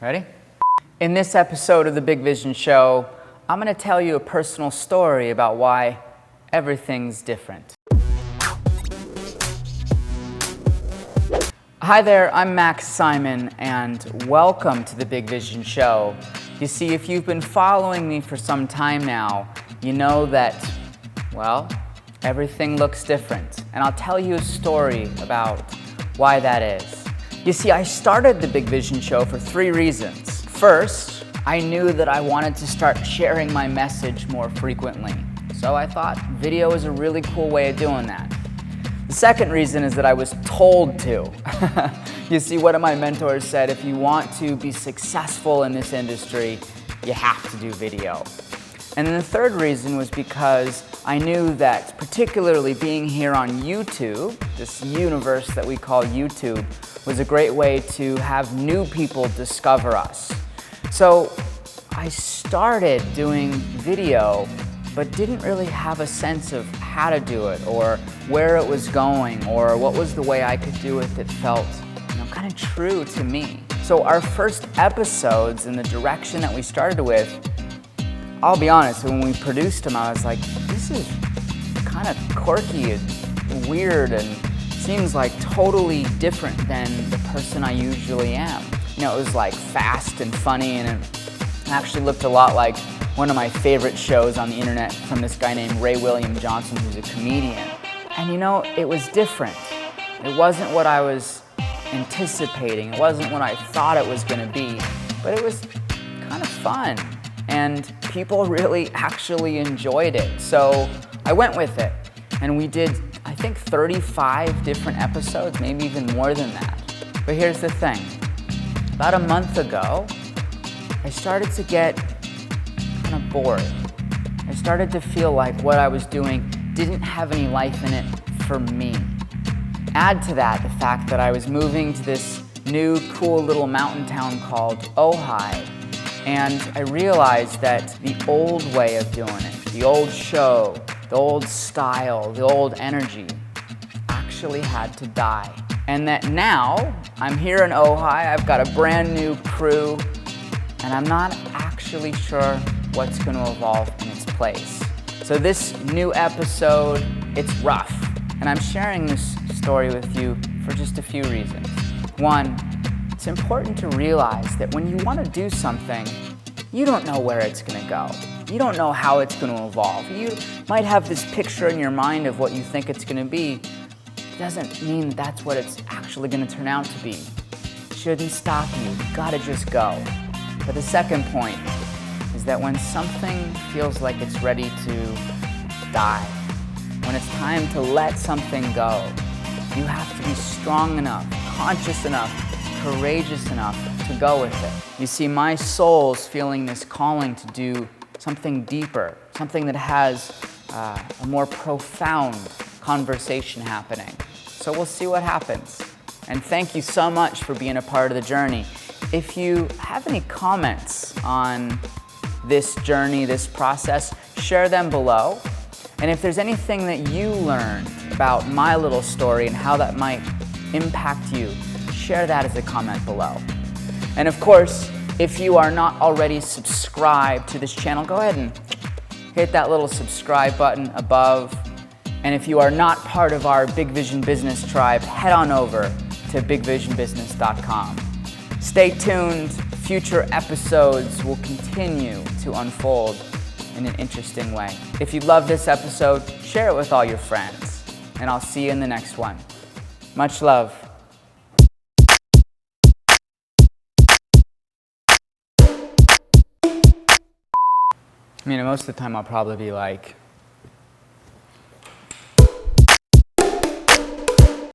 Ready? In this episode of The Big Vision Show, I'm going to tell you a personal story about why everything's different. Hi there, I'm Max Simon, and welcome to The Big Vision Show. You see, if you've been following me for some time now, you know that, well, everything looks different. And I'll tell you a story about why that is. You see, I started The Big Vision Show for 3 reasons. First, I knew that I wanted to start sharing my message more frequently. So I thought video is a really cool way of doing that. The second reason is that I was told to. You see, one of my mentors said, if you want to be successful in this industry, you have to do video. And then the third reason was because I knew that particularly being here on YouTube, this universe that we call YouTube, was a great way to have new people discover us. So I started doing video, but didn't really have a sense of how to do it or where it was going or what was the way I could do it that felt, kind of true to me. So our first episodes in the direction that we started with, I'll be honest, when we produced them, I was like, this is kind of quirky and weird and seems like totally different than the person I usually am. It was like fast and funny, and it actually looked a lot like one of my favorite shows on the internet from this guy named Ray William Johnson, who's a comedian. And it was different. It wasn't what I was anticipating. It wasn't what I thought it was going to be, but it was kind of fun. And people really actually enjoyed it. So I went with it. And we did, I think, 35 different episodes, maybe even more than that. But here's the thing. About a month ago, I started to get kind of bored. I started to feel like what I was doing didn't have any life in it for me. Add to that the fact that I was moving to this new, cool little mountain town called Ojai. And I realized that the old way of doing it, the old show, the old style, the old energy, actually had to die. And that now, I'm here in Ojai, I've got a brand new crew, and I'm not actually sure what's going to evolve in its place. So this new episode, it's rough. And I'm sharing this story with you for just a few reasons. One, it's important to realize that when you want to do something, you don't know where it's going to go. You don't know how it's going to evolve. You might have this picture in your mind of what you think it's going to be. It doesn't mean that's what it's actually going to turn out to be. It shouldn't stop you. You've got to just go. But the second point is that when something feels like it's ready to die, when it's time to let something go, you have to be strong enough, conscious enough, courageous enough to go with it. You see, my soul's feeling this calling to do something deeper, something that has a more profound conversation happening. So we'll see what happens. And thank you so much for being a part of the journey. If you have any comments on this journey, this process, share them below. And if there's anything that you learned about my little story and how that might impact you, share that as a comment below. And of course, if you are not already subscribed to this channel, go ahead and hit that little subscribe button above. And if you are not part of our Big Vision Business tribe, head on over to bigvisionbusiness.com. Stay tuned. Future episodes will continue to unfold in an interesting way. If you love this episode, share it with all your friends. And I'll see you in the next one. Much love. Most of the time I'll probably be like,